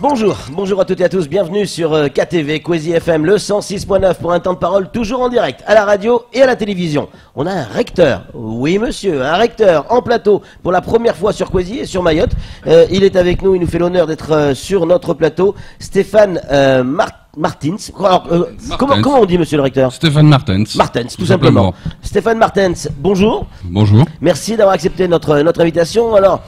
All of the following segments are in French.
Bonjour, bonjour à toutes et à tous, bienvenue sur KTV, Kwezi FM, le 106.9 pour un temps de parole toujours en direct, à la radio et à la télévision. On a un recteur, oui monsieur, un recteur en plateau pour la première fois sur Kwezi et sur Mayotte. Il est avec nous, il nous fait l'honneur d'être sur notre plateau, Stéphane Martins. Alors, comment on dit, monsieur le recteur? Stéphane Martens. Martens, tout simplement. Stéphane Martens, bonjour. Bonjour. Merci d'avoir accepté notre invitation. Alors,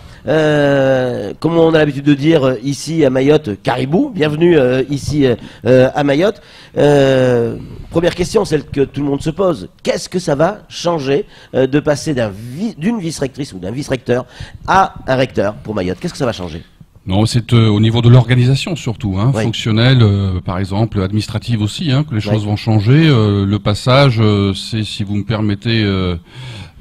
comme on a l'habitude de dire ici à Mayotte, caribou, bienvenue ici à Mayotte. Première question, celle que tout le monde se pose. Qu'est-ce que ça va changer de passer d'une vice-rectrice ou d'un vice-recteur à un recteur pour Mayotte? Qu'est-ce que ça va changer? Non, c'est au niveau de l'organisation surtout, hein, Oui. Fonctionnelle, par exemple, administrative aussi, hein, que les choses Oui. vont changer. Le passage, c'est, si vous me permettez,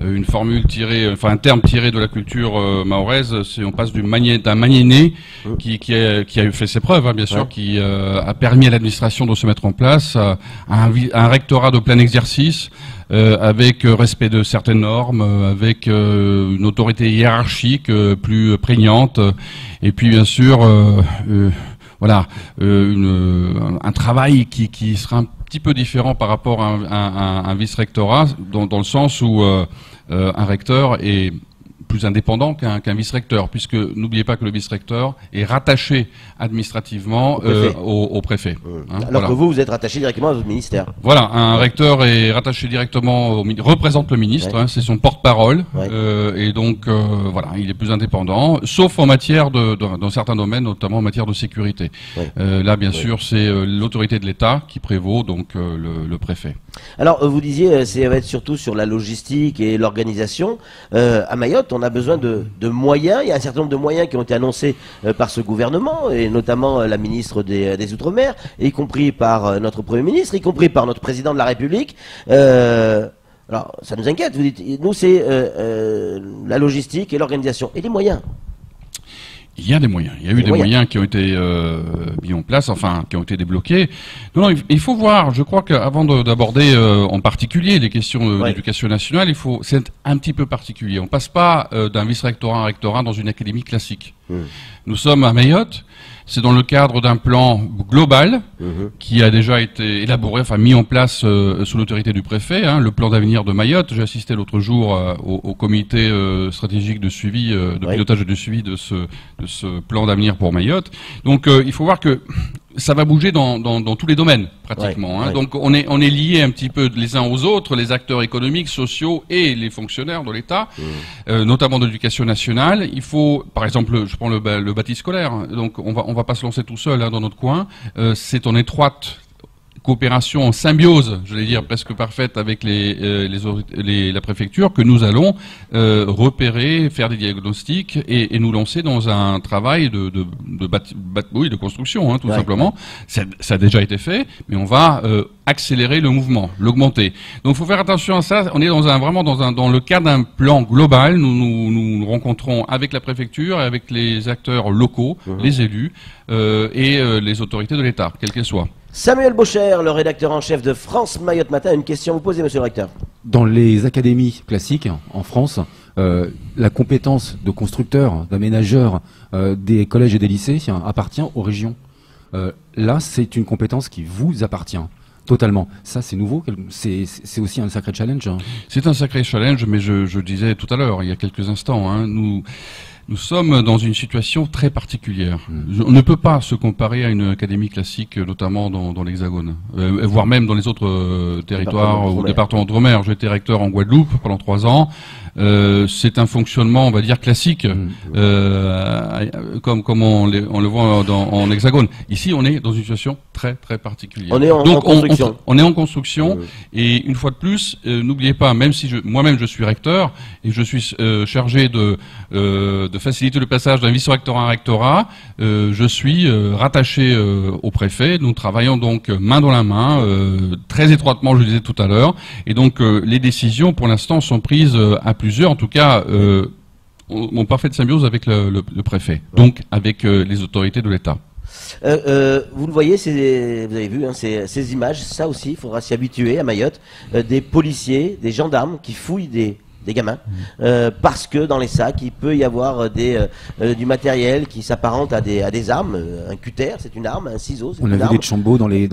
une formule tirée, enfin un terme tiré de la culture mahoraise, c'est on passe d'un magnéné qui a fait ses preuves, hein, bien sûr, Ouais. qui a permis à l'administration de se mettre en place, à un rectorat de plein exercice. Avec respect de certaines normes, avec une autorité hiérarchique plus prégnante, et puis bien sûr, voilà, un travail qui sera un petit peu différent par rapport à un vice-rectorat, dans le sens où un recteur est plus indépendant qu'un vice-recteur, puisque n'oubliez pas que le vice-recteur est rattaché administrativement au préfet. Hein, Alors voilà. que vous êtes rattaché directement à votre ministère. Voilà, un recteur est rattaché directement représente le ministre, Ouais. hein, c'est son porte-parole, Ouais. et donc voilà, il est plus indépendant, sauf en matière dans certains domaines, notamment en matière de sécurité. Ouais. Là, bien sûr, c'est l'autorité de l'État qui prévaut, donc le préfet. Alors, vous disiez, ça va être surtout sur la logistique et l'organisation. À Mayotte, on a besoin de moyens. Il y a un certain nombre de moyens qui ont été annoncés par ce gouvernement, et notamment la ministre des Outre-mer, y compris par notre Premier ministre, y compris par notre Président de la République. Alors, ça nous inquiète. Vous dites, nous, c'est la logistique et l'organisation. Et les moyens. Il y a des moyens. Il y a eu des moyens qui ont été mis en place, enfin, qui ont été débloqués. Non, il faut voir. Je crois qu'avant d'aborder en particulier les questions d'éducation nationale, c'est un petit peu particulier. On passe pas d'un vice-rectorat à un rectorat dans une académie classique. Nous sommes à Mayotte. C'est dans le cadre d'un plan global qui a déjà été élaboré, enfin mis en place sous l'autorité du préfet, hein, le plan d'avenir de Mayotte. J'ai assisté l'autre jour au comité stratégique de suivi, de pilotage et de suivi de ce plan d'avenir pour Mayotte. Donc il faut voir que ça va bouger dans tous les domaines pratiquement. Hein. Donc on est liés un petit peu les uns aux autres, les acteurs économiques, sociaux et les fonctionnaires de l'État, notamment de l'éducation nationale. Il faut, par exemple, je prends le bâti scolaire. Donc on va pas se lancer tout seul hein, dans notre coin. C'est en étroite coopération, en symbiose, je vais dire presque parfaite avec la préfecture, que nous allons repérer, faire des diagnostics et nous lancer dans un travail de construction, hein, tout simplement. Ça a déjà été fait, mais on va accélérer le mouvement, l'augmenter. Donc, il faut faire attention à ça. On est vraiment dans le cadre d'un plan global. Nous rencontrons avec la préfecture et avec les acteurs locaux, les élus et les autorités de l'État, quelles qu'elles soient. Samuel Baucher, le rédacteur en chef de France Mayotte Matin, une question à vous poser, monsieur le recteur. Dans les académies classiques en France, la compétence de constructeur, d'aménageur des collèges et des lycées appartient aux régions. Là, c'est une compétence qui vous appartient. Totalement. Ça, c'est nouveau. C'est aussi un sacré challenge. C'est un sacré challenge, mais je disais tout à l'heure, il y a quelques instants, hein, nous sommes dans une situation très particulière. On ne peut pas se comparer à une académie classique, notamment dans l'Hexagone, voire même dans les autres territoires ou départements d'outre-mer. J'ai été recteur en Guadeloupe pendant 3 ans. C'est un fonctionnement, on va dire, classique, comme on le voit en Hexagone. Ici, on est dans une situation très très particulière. On est en construction. On est en construction, et une fois de plus, n'oubliez pas, même si moi-même je suis recteur et je suis chargé de faciliter le passage d'un vice-rectorat à un rectorat, je suis rattaché au préfet. Nous travaillons donc main dans la main, très étroitement, je le disais tout à l'heure, et donc les décisions pour l'instant sont prises à plusieurs, en tout cas en parfaite symbiose avec le préfet, donc avec les autorités de l'État. Vous le voyez, vous avez vu hein, ces images, ça aussi, il faudra s'y habituer à Mayotte, des policiers, des gendarmes qui fouillent des des gamins, parce que dans les sacs, il peut y avoir du matériel qui s'apparente à des armes. Un cutter, c'est une arme, un ciseau, c'est une arme. On a vu des chambeaux dans les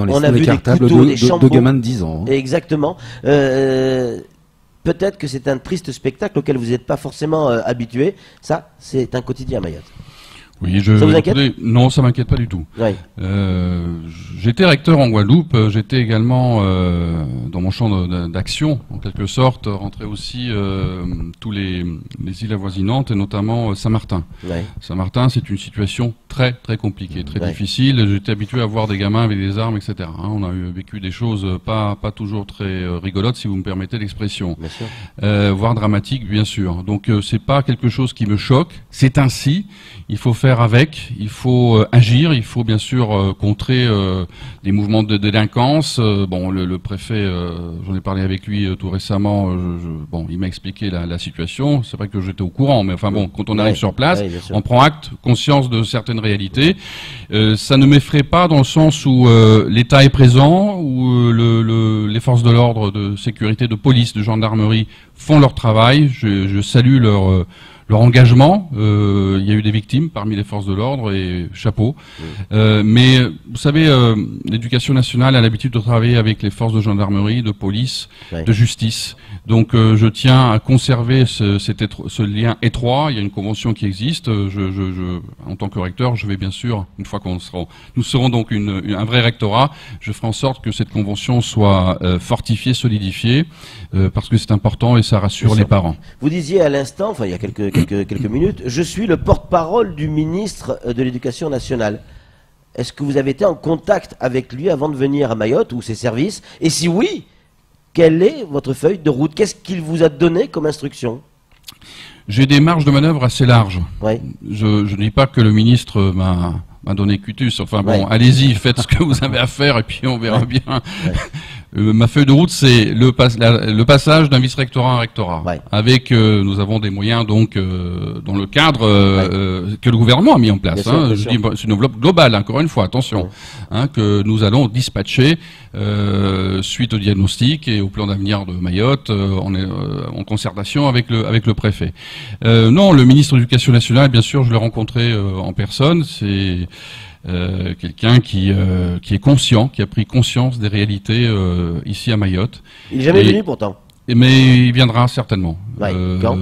cartables de gamins de 10 ans. Hein. Exactement. Peut-être que c'est un triste spectacle auquel vous n'êtes pas forcément habitué. Ça, c'est un quotidien à Mayotte. Oui, ça vous inquiète ? Non, ça m'inquiète pas du tout. Oui. J'étais recteur en Guadeloupe, j'étais également dans mon champ d'action, en quelque sorte, rentré aussi tous les îles avoisinantes, et notamment Saint-Martin. Oui. Saint-Martin, c'est une situation très très compliquée, très difficile. J'étais habitué à voir des gamins avec des armes, etc. On a vécu des choses pas toujours très rigolotes, si vous me permettez l'expression. Voire dramatiques, bien sûr. Donc c'est pas quelque chose qui me choque. C'est ainsi. Il faut faire avec, il faut agir, il faut bien sûr contrer des mouvements de délinquance. Le préfet, j'en ai parlé avec lui tout récemment, il m'a expliqué la situation. C'est vrai que j'étais au courant, mais enfin bon, quand on arrive sur place, on prend conscience de certaines réalités. Ça ne m'effraie pas dans le sens où l'État est présent, où les forces de l'ordre, de sécurité, de police, de gendarmerie font leur travail. Je salue leur engagement. Il y a eu des victimes parmi les forces de l'ordre et chapeau. Mais vous savez, l'éducation nationale a l'habitude de travailler avec les forces de gendarmerie, de police, de justice. Donc je tiens à conserver ce lien étroit. Il y a une convention qui existe. En tant que recteur, je vais bien sûr, une fois nous serons donc un vrai rectorat, je ferai en sorte que cette convention soit fortifiée, solidifiée, parce que c'est important et ça rassure les parents. Vous disiez à l'instant, enfin il y a quelques minutes, je suis le porte-parole du ministre de l'Éducation nationale. Est-ce que vous avez été en contact avec lui avant de venir à Mayotte ou ses services? Et si oui, quelle est votre feuille de route? Qu'est-ce qu'il vous a donné comme instruction? J'ai des marges de manœuvre assez larges. Ouais. Je ne dis pas que le ministre m'a donné cutus. Enfin bon, allez-y, faites ce que vous avez à faire et puis on verra bien. Ma feuille de route, c'est le passage d'un vice-rectorat à un rectorat. Avec, nous avons des moyens donc dans le cadre que le gouvernement a mis en place. Je dis, c'est une enveloppe globale, encore une fois, attention, que nous allons dispatcher suite au diagnostic et au plan d'avenir de Mayotte, en concertation avec le préfet. Non, le ministre de l'Éducation nationale, bien sûr, je l'ai rencontré en personne. C'est quelqu'un qui est conscient, qui a pris conscience des réalités ici à Mayotte. Il n'est jamais venu pourtant. Mais il viendra certainement. Quand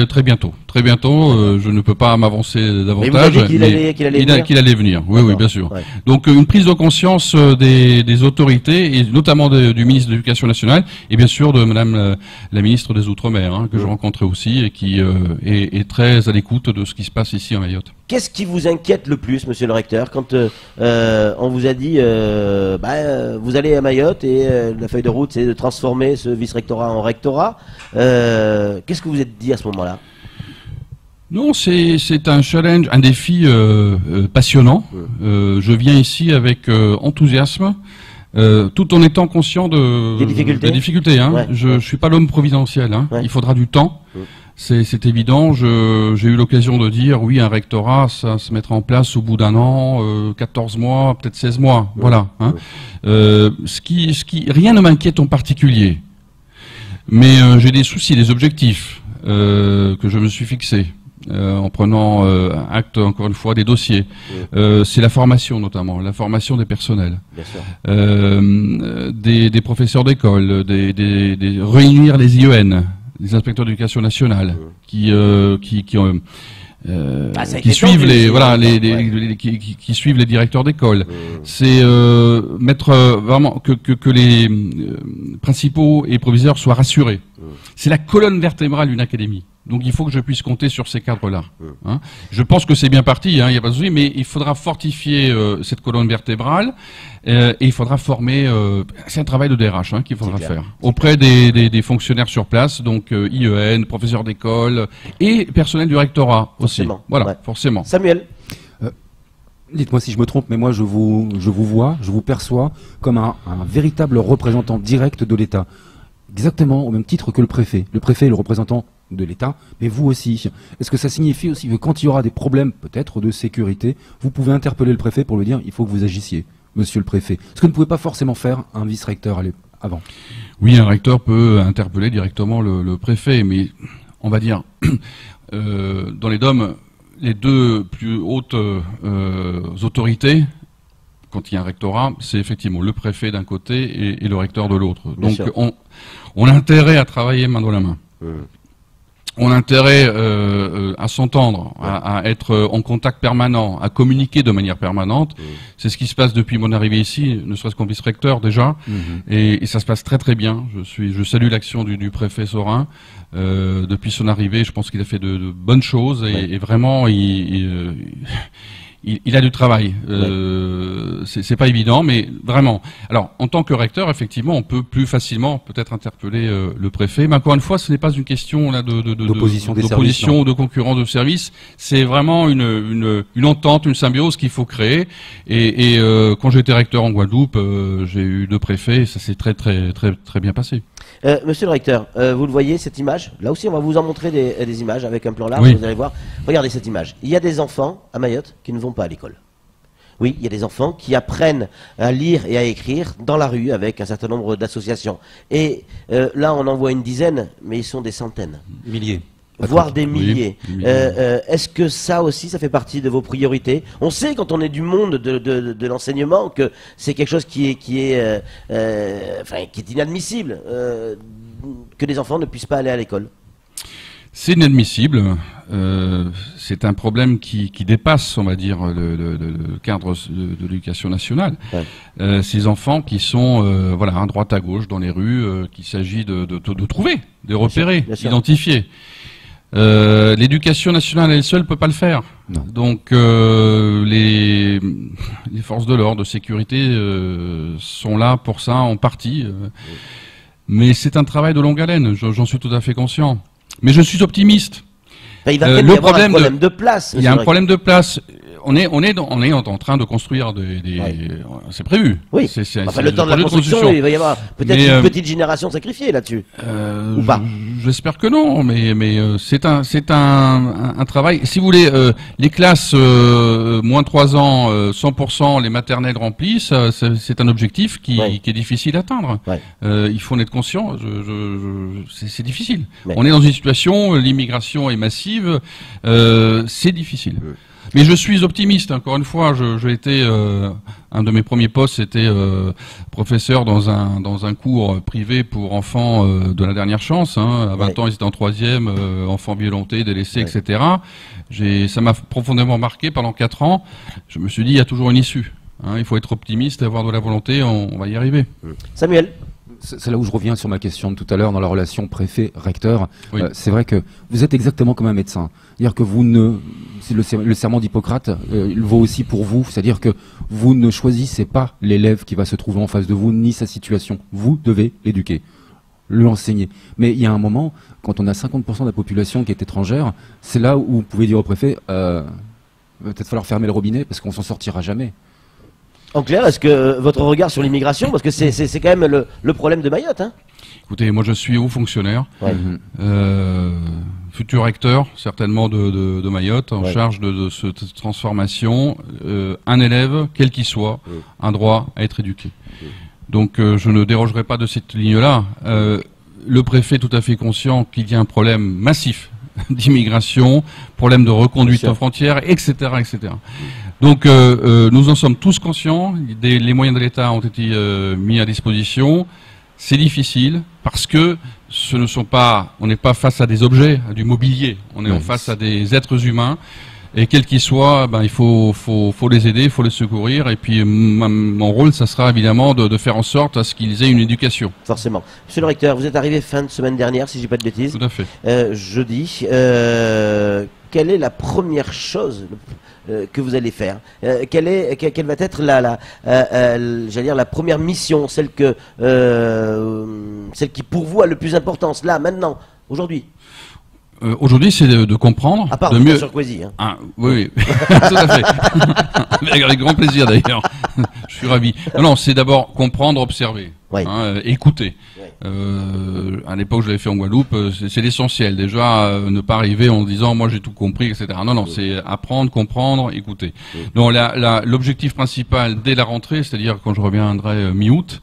très bientôt. Très bientôt. Je ne peux pas m'avancer davantage. Mais vous avez dit qu'il allait venir. Oui, bien sûr. Donc une prise de conscience des autorités et notamment du ministre de l'Éducation nationale et bien sûr de Madame la ministre des Outre-mer que je rencontrais aussi et qui est très à l'écoute de ce qui se passe ici à Mayotte. Qu'est-ce qui vous inquiète le plus, monsieur le recteur, quand on vous a dit vous allez à Mayotte et la feuille de route c'est de transformer ce vice-rectorat en rectorat. Qu'est-ce que vous êtes dit à ce moment-là? Non, c'est un challenge, un défi passionnant. Je viens ici avec enthousiasme, tout en étant conscient des difficultés. Je suis pas l'homme providentiel. Il faudra du temps. C'est évident. J'ai eu l'occasion de dire oui, un rectorat, ça se mettra en place au bout d'un an, 14 mois, peut-être 16 mois. Voilà. Rien ne m'inquiète en particulier. Mais j'ai des soucis, des objectifs que je me suis fixés en prenant acte, encore une fois, des dossiers. C'est la formation notamment, la formation des personnels, des professeurs d'école, réunir les IEN, les inspecteurs d'éducation nationale, qui suivent qui suivent les directeurs d'école. C'est mettre vraiment que les principaux et proviseurs soient rassurés. C'est la colonne vertébrale d'une académie. Donc il faut que je puisse compter sur ces cadres-là. Je pense que c'est bien parti, il n'y a pas de souci, mais il faudra fortifier cette colonne vertébrale et il faudra former. C'est un travail de DRH qu'il faudra faire auprès des fonctionnaires sur place, donc IEN, professeurs d'école et personnel du rectorat aussi. Voilà, forcément. Samuel. Dites-moi si je me trompe, mais moi je vous vois, je vous perçois comme un véritable représentant direct de l'État. Exactement au même titre que le préfet. Le préfet est le représentant de l'État, mais vous aussi. Est-ce que ça signifie aussi que quand il y aura des problèmes, peut-être, de sécurité, vous pouvez interpeller le préfet pour lui dire il faut que vous agissiez, monsieur le préfet? Ce que ne pouvait pas forcément faire un vice-recteur avant. Oui, un recteur peut interpeller directement le préfet, mais on va dire, dans les DOM, les deux plus hautes autorités, quand il y a un rectorat, c'est effectivement le préfet d'un côté et le recteur de l'autre. Donc on a intérêt à travailler main dans la main. On a intérêt à s'entendre, à être en contact permanent, à communiquer de manière permanente. C'est ce qui se passe depuis mon arrivée ici, ne serait-ce qu'en vice-recteur déjà, et ça se passe très très bien. Je salue l'action du préfet Saurin. Depuis son arrivée, je pense qu'il a fait de bonnes choses et vraiment il a du travail. C'est pas évident, mais vraiment. Alors, en tant que recteur, effectivement, on peut plus facilement peut-être interpeller le préfet. Mais encore une fois, ce n'est pas une question là d'opposition ou de concurrence de services. C'est vraiment une entente, une symbiose qu'il faut créer. Et quand j'étais recteur en Guadeloupe, j'ai eu 2 préfets. Et ça s'est très bien passé. Monsieur le recteur, vous le voyez cette image? Là aussi, on va vous en montrer des images avec un plan large. Oui. Vous allez voir. Regardez cette image. Il y a des enfants à Mayotte qui ne vont pas à l'école. Oui, il y a des enfants qui apprennent à lire et à écrire dans la rue avec un certain nombre d'associations. Et là, on en voit une dizaine, mais ils sont des centaines. Milliers. Voire des milliers. Oui. Est-ce que ça aussi, ça fait partie de vos priorités? On sait, quand on est du monde de l'enseignement, que c'est quelque chose qui est inadmissible, que les enfants ne puissent pas aller à l'école. C'est inadmissible. C'est un problème qui dépasse, on va dire, le cadre de l'éducation nationale. Ouais. Ces enfants qui sont, à droite à gauche dans les rues, qu'il s'agit de trouver, de repérer, d'identifier. L'éducation nationale elle seule peut pas le faire. Non. Donc les forces de l'ordre, de sécurité sont là pour ça en partie. Mais c'est un travail de longue haleine. J'en suis tout à fait conscient. Mais je suis optimiste. Il va y avoir un problème de place. Il y a un problème de place. On est en train de construire c'est prévu. Oui. Le temps de la construction, il va y avoir peut-être une petite génération sacrifiée là-dessus. Ou pas. J'espère que non, mais c'est un travail. Si vous voulez, les classes moins 3 ans, 100%, les maternelles remplies, c'est un objectif qui est difficile à atteindre. Ouais. Il faut en être conscient. C'est difficile. Ouais. On est dans une situation, l'immigration est massive, c'est difficile. Ouais. Mais je suis optimiste. Encore une fois, j'ai été un de mes premiers postes, c'était professeur dans un cours privé pour enfants de la dernière chance. À 20 ans, ils étaient en 3e, enfants violentés, délaissés, etc. Ça m'a profondément marqué pendant 4 ans. Je me suis dit, il y a toujours une issue. Il faut être optimiste, avoir de la volonté, on va y arriver. Samuel. C'est là où je reviens sur ma question de tout à l'heure dans la relation préfet-recteur. Oui. C'est vrai que vous êtes exactement comme un médecin. C'est-à-dire que le serment d'Hippocrate, il vaut aussi pour vous. C'est-à-dire que vous ne choisissez pas l'élève qui va se trouver en face de vous, ni sa situation. Vous devez l'éduquer, l'enseigner. Mais il y a un moment, quand on a 50% de la population qui est étrangère, c'est là où vous pouvez dire au préfet, peut-être falloir fermer le robinet parce qu'on s'en sortira jamais. En clair, est-ce que votre regard sur l'immigration, parce que c'est quand même le problème de Mayotte, Écoutez, moi je suis haut fonctionnaire, futur recteur certainement de Mayotte, en charge de cette transformation. Un élève, quel qu'il soit, a un droit à être éduqué. Donc je ne dérogerai pas de cette ligne-là. Le préfet est tout à fait conscient qu'il y a un problème massif d'immigration, problème de reconduite aux frontières, etc., etc. Donc nous en sommes tous conscients, les moyens de l'État ont été mis à disposition. C'est difficile parce que on n'est pas face à des objets, à du mobilier, on est face à des êtres humains. Et quels qu'ils soient, il faut les aider, il faut les secourir. Et puis mon rôle, ça sera évidemment de faire en sorte à ce qu'ils aient une éducation. Forcément. Monsieur le recteur, vous êtes arrivé fin de semaine dernière, si je dis pas de bêtises. Tout à fait. Jeudi. Quelle est la première chose que vous allez faire? Quelle va être j'allais dire la première mission, celle qui pour vous a le plus d'importance là, maintenant, aujourd'hui? Aujourd'hui, c'est de comprendre. À part de mieux. Sur Coisy, oui, tout à fait. Avec grand plaisir d'ailleurs. Je suis ravi. Non, c'est d'abord comprendre, observer. Ouais. Écouter. Ouais. À l'époque, je l'avais fait en Guadeloupe, c'est l'essentiel. Déjà, ne pas arriver en disant moi j'ai tout compris, etc. Non, c'est apprendre, comprendre, écouter. Donc l'objectif principal dès la rentrée, c'est-à-dire quand je reviendrai mi-août,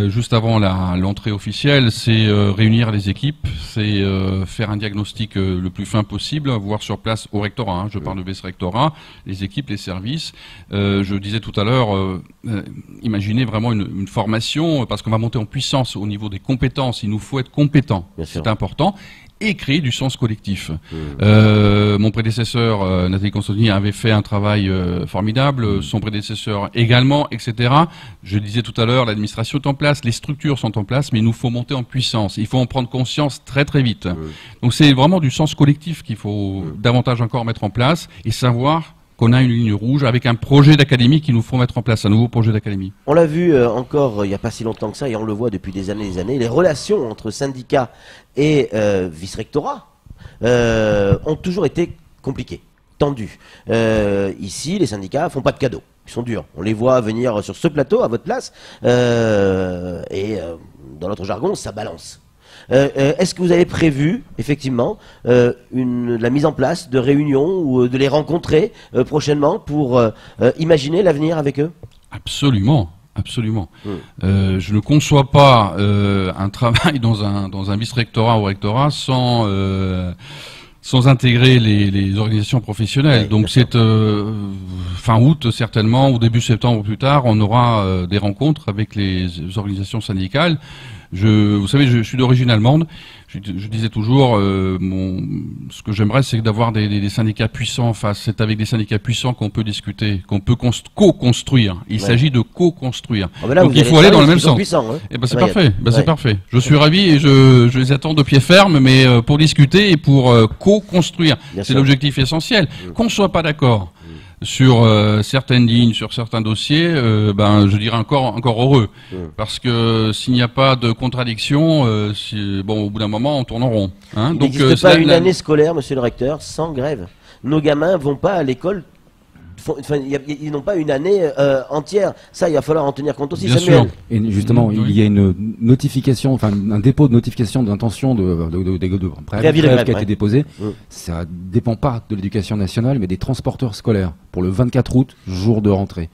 juste avant l'entrée officielle, c'est réunir les équipes, c'est faire un diagnostic le plus fin possible, voir sur place au rectorat. Je parle de vice-rectorat, les équipes, les services. Je disais tout à l'heure, imaginez vraiment une formation, parce qu'on va monter en puissance au niveau des compétences. Il nous faut être compétent, c'est important, et créer du sens collectif. Mon prédécesseur, Nathalie Constantini, avait fait un travail formidable, son prédécesseur également, etc. Je disais tout à l'heure, l'administration est en place, les structures sont en place, mais il nous faut monter en puissance. Il faut en prendre conscience très très vite. Donc c'est vraiment du sens collectif qu'il faut davantage encore mettre en place, et savoir qu'on a une ligne rouge avec un projet d'académie qu'il nous faut mettre en place, un nouveau projet d'académie. On l'a vu encore il n'y a pas si longtemps que ça, et on le voit depuis des années, les relations entre syndicats et vice-rectorat ont toujours été compliquées, tendues. Ici, les syndicats font pas de cadeaux, ils sont durs. On les voit venir sur ce plateau, à votre place, et dans notre jargon, ça balance. Est-ce que vous avez prévu, effectivement, la mise en place de réunions ou de les rencontrer prochainement pour imaginer l'avenir avec eux? Absolument. Absolument. Je ne conçois pas un travail dans un vice-rectorat ou rectorat sans intégrer les organisations professionnelles. Donc c'est fin août certainement, ou début septembre ou plus tard, on aura des rencontres avec les organisations syndicales. Vous savez, je suis d'origine allemande. Je disais toujours, ce que j'aimerais, c'est d'avoir des syndicats puissants en face. C'est avec des syndicats puissants qu'on peut discuter, qu'on peut co-construire. Il s'agit de co-construire. Donc il faut aller dans le même sens. Et ben c'est parfait. C'est parfait. Je suis ravi et je les attends de pied ferme, mais pour discuter et pour co-construire. C'est l'objectif essentiel. Qu'on soit pas d'accord sur certaines lignes, sur certains dossiers, je dirais encore heureux, parce que s'il n'y a pas de contradiction, au bout d'un moment, on tourne en rond. Il n'existe pas une année scolaire, monsieur le recteur, sans grève. Nos gamins vont pas à l'école. Ils n'ont pas une année entière. Ça, il va falloir en tenir compte aussi. Bien sûr. Et justement, il y a une notification, un dépôt de notification d'intention de préavis de grève qui a été déposé. Ça dépend pas de l'éducation nationale, mais des transporteurs scolaires pour le 24 août, jour de rentrée.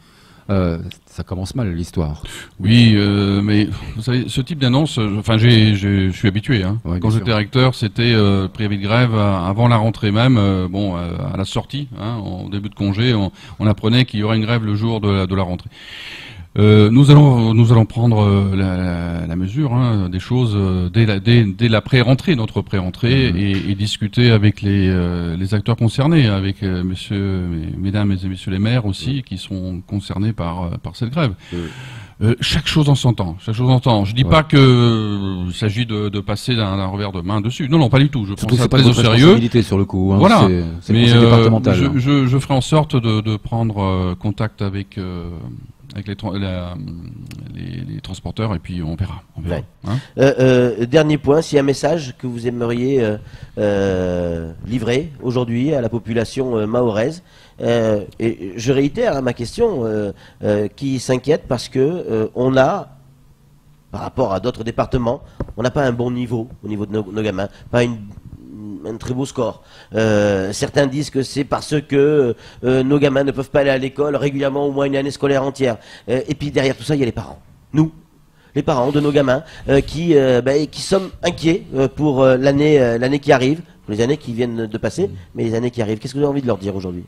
Ça commence mal l'histoire. Oui, mais vous savez, ce type d'annonce, je suis habitué. Ouais, quand j'étais recteur, c'était préavis de grève avant la rentrée même. À la sortie, en début de congé, on apprenait qu'il y aurait une grève le jour de la rentrée. Nous allons prendre la mesure des choses dès la pré-rentrée, notre pré-rentrée, et discuter avec les acteurs concernés, avec mesdames et messieurs les maires aussi, qui sont concernés par cette grève. Chaque chose en son temps. Je dis pas que il s'agit de passer d'un revers de main dessus. Non, pas du tout. Je prends ça très au sérieux. Sur le coup. Voilà. C'est départemental. Je ferai en sorte de prendre contact avec les transporteurs, et puis on verra. Dernier point, s'il y a un message que vous aimeriez livrer aujourd'hui à la population mahoraise, et je réitère ma question, qui s'inquiète parce que on a, par rapport à d'autres départements, on n'a pas un bon niveau au niveau de nos gamins, pas un très beau score. Certains disent que c'est parce que nos gamins ne peuvent pas aller à l'école régulièrement au moins une année scolaire entière. Et puis derrière tout ça, il y a les parents. Nous, les parents de nos gamins, qui sommes inquiets pour l'année qui arrive, pour les années qui viennent de passer, mais les années qui arrivent. Qu'est-ce que vous avez envie de leur dire aujourd'hui?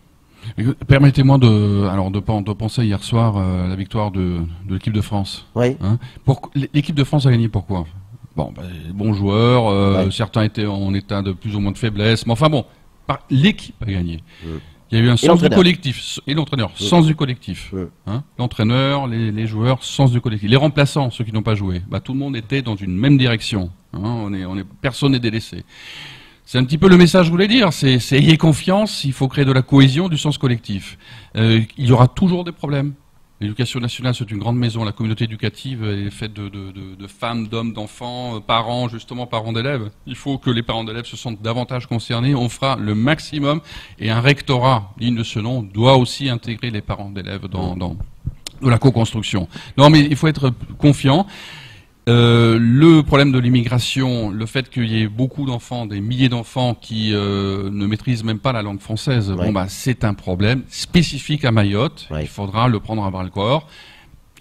Permettez-moi de penser hier soir la victoire de l'équipe de France. Oui. L'équipe de France a gagné pourquoi? Bons joueurs, certains étaient en état de plus ou moins de faiblesse, mais enfin l'équipe a gagné. Il y a eu un sens du collectif, et l'entraîneur, sens du collectif. L'entraîneur, les joueurs, sens du collectif. Les remplaçants, ceux qui n'ont pas joué, tout le monde était dans une même direction. Personne n'est délaissé. C'est un petit peu le message que je voulais dire, c'est ayez confiance, il faut créer de la cohésion, du sens collectif. Il y aura toujours des problèmes. L'éducation nationale, c'est une grande maison. La communauté éducative est faite de femmes, d'hommes, d'enfants, parents d'élèves. Il faut que les parents d'élèves se sentent davantage concernés. On fera le maximum. Et un rectorat, digne de ce nom, doit aussi intégrer les parents d'élèves dans la co-construction. Non, mais il faut être confiant. Le problème de l'immigration, le fait qu'il y ait beaucoup d'enfants, des milliers d'enfants qui ne maîtrisent même pas la langue française, bon bah c'est un problème spécifique à Mayotte. Il faudra le prendre à bras le corps.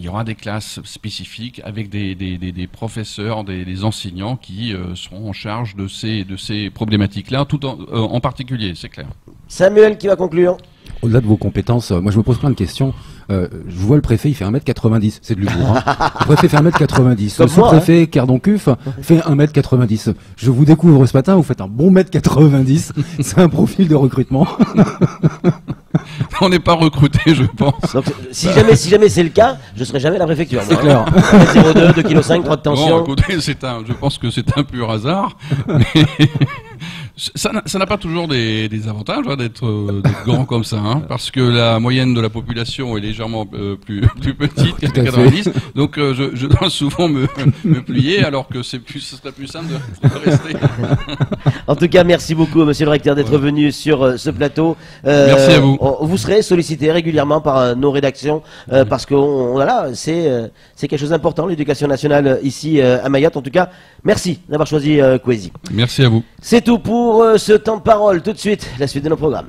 Il y aura des classes spécifiques avec des professeurs, des enseignants qui seront en charge de ces problématiques-là, tout en particulier, c'est clair. Samuel qui va conclure. Au-delà de vos compétences, moi je me pose plein de questions. Je vois le préfet, il fait 1m90, c'est de l'humour. Hein. Le préfet fait 1m90. Le sous-préfet Kerdoncuf fait 1m90. Je vous découvre ce matin, vous faites un bon 1m90. C'est un profil de recrutement. On n'est pas recruté, je pense. Donc, si jamais c'est le cas, je serai jamais à la préfecture. C'est clair. 0,2, 2,5 kg, 3 de tension. Bon, écoutez, je pense que c'est un pur hasard. Mais ça n'a pas toujours des avantages d'être grand comme ça, hein, parce que la moyenne de la population est légèrement plus petite qu'à 90. Donc je dois souvent me plier, alors que ce serait plus simple de rester. En tout cas, merci beaucoup, monsieur le recteur, d'être venu sur ce plateau. Merci à vous. Vous serez sollicité régulièrement par nos rédactions parce que voilà, c'est quelque chose d'important, l'éducation nationale ici à Mayotte. En tout cas, merci d'avoir choisi Kwesi. Merci à vous. C'est tout pour ce temps de parole. Tout de suite, la suite de nos programmes.